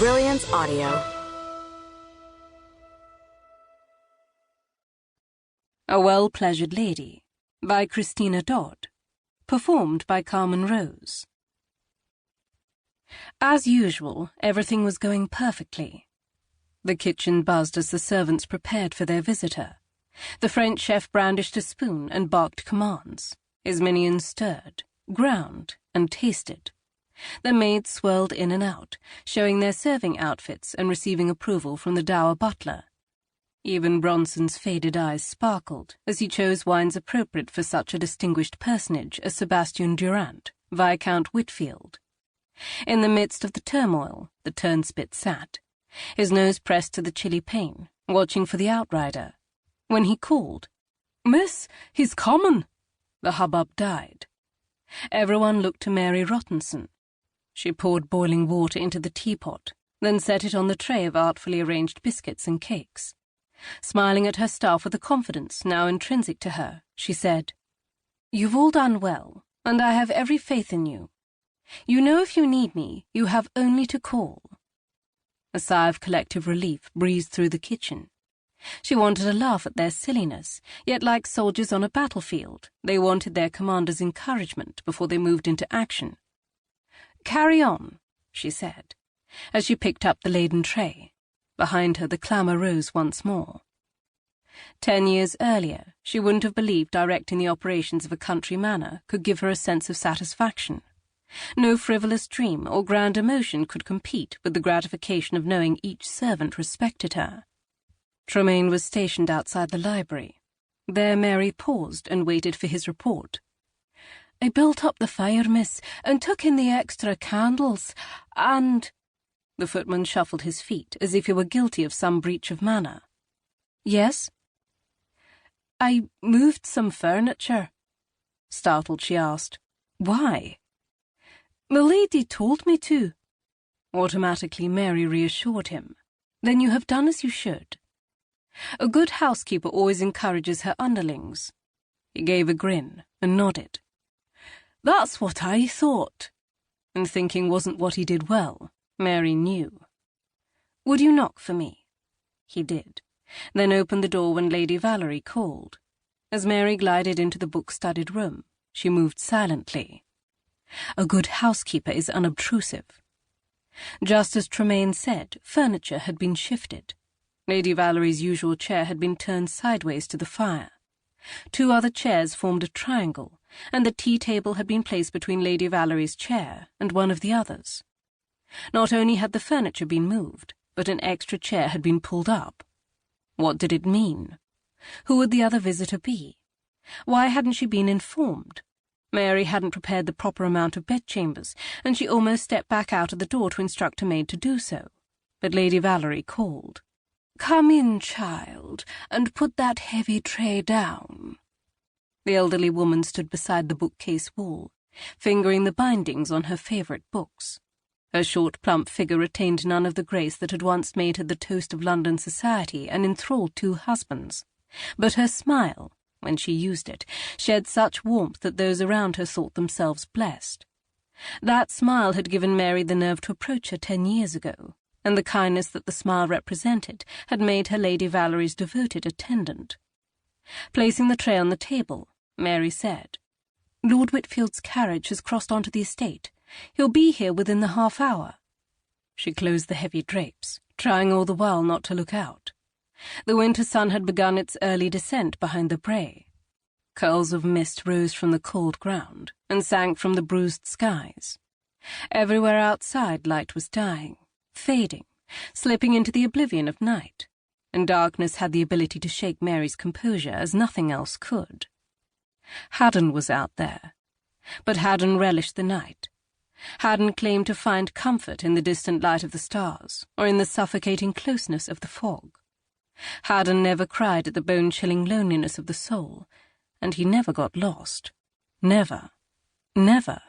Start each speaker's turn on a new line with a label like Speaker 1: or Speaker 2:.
Speaker 1: Brilliance Audio.
Speaker 2: A Well-Pleasured Lady by Christina Dodd. Performed by Carmen Rose. As usual, everything was going perfectly. The kitchen buzzed as the servants prepared for their visitor. The French chef brandished a spoon and barked commands. His minions stirred, ground, and tasted. The maids swirled in and out, showing their serving outfits and receiving approval from the dour butler. Even Bronson's faded eyes sparkled as he chose wines appropriate for such a distinguished personage as Sebastian Durant, Viscount Whitfield. In the midst of the turmoil, the turnspit sat, his nose pressed to the chilly pane, watching for the outrider. When he called, "Miss, he's comin'!" the hubbub died. Everyone looked to Mary Rottenson. She poured boiling water into the teapot, then set it on the tray of artfully arranged biscuits and cakes. Smiling at her staff with a confidence now intrinsic to her, she said, "You've all done well, and I have every faith in you. You know if you need me, you have only to call." A sigh of collective relief breezed through the kitchen. She wanted to laugh at their silliness, yet like soldiers on a battlefield, they wanted their commander's encouragement before they moved into action. "Carry on," she said, as she picked up the laden tray. Behind her the clamour rose once more. 10 years earlier, she wouldn't have believed directing the operations of a country manor could give her a sense of satisfaction. No frivolous dream or grand emotion could compete with the gratification of knowing each servant respected her. Tremaine was stationed outside the library. There Mary paused and waited for his report. "I built up the fire, miss, and took in the extra candles, and—" The footman shuffled his feet as if he were guilty of some breach of manner. "Yes?" "I moved some furniture." Startled, she asked, "Why?" "Milady told me to." Automatically, Mary reassured him. "Then you have done as you should. A good housekeeper always encourages her underlings." He gave a grin and nodded. "That's what I thought." And thinking wasn't what he did well, Mary knew. "Would you knock for me?" He did, then opened the door when Lady Valerie called. As Mary glided into the book-studded room, she moved silently. A good housekeeper is unobtrusive. Just as Tremaine said, furniture had been shifted. Lady Valerie's usual chair had been turned sideways to the fire. 2 other chairs formed a triangle, and the tea-table had been placed between Lady Valerie's chair and one of the others. Not only had the furniture been moved, but an extra chair had been pulled up. What did it mean? Who would the other visitor be? Why hadn't she been informed? Mary hadn't prepared the proper amount of bedchambers, and she almost stepped back out of the door to instruct a maid to do so. But Lady Valerie called. "Come in, child, and put that heavy tray down." The elderly woman stood beside the bookcase wall, fingering the bindings on her favourite books. Her short, plump figure retained none of the grace that had once made her the toast of London society and enthralled 2 husbands. But her smile, when she used it, shed such warmth that those around her thought themselves blessed. That smile had given Mary the nerve to approach her 10 years ago, and the kindness that the smile represented had made her Lady Valerie's devoted attendant. Placing the tray on the table, Mary said, "Lord Whitfield's carriage has crossed onto the estate. He'll be here within the half-hour." She closed the heavy drapes, trying all the while not to look out. The winter sun had begun its early descent behind the brae. Curls of mist rose from the cold ground and sank from the bruised skies. Everywhere outside light was dying, fading, slipping into the oblivion of night, and darkness had the ability to shake Mary's composure as nothing else could. Haddon was out there, but Haddon relished the night. Haddon claimed to find comfort in the distant light of the stars or in the suffocating closeness of the fog. Haddon never cried at the bone-chilling loneliness of the soul, and he never got lost. Never. Never.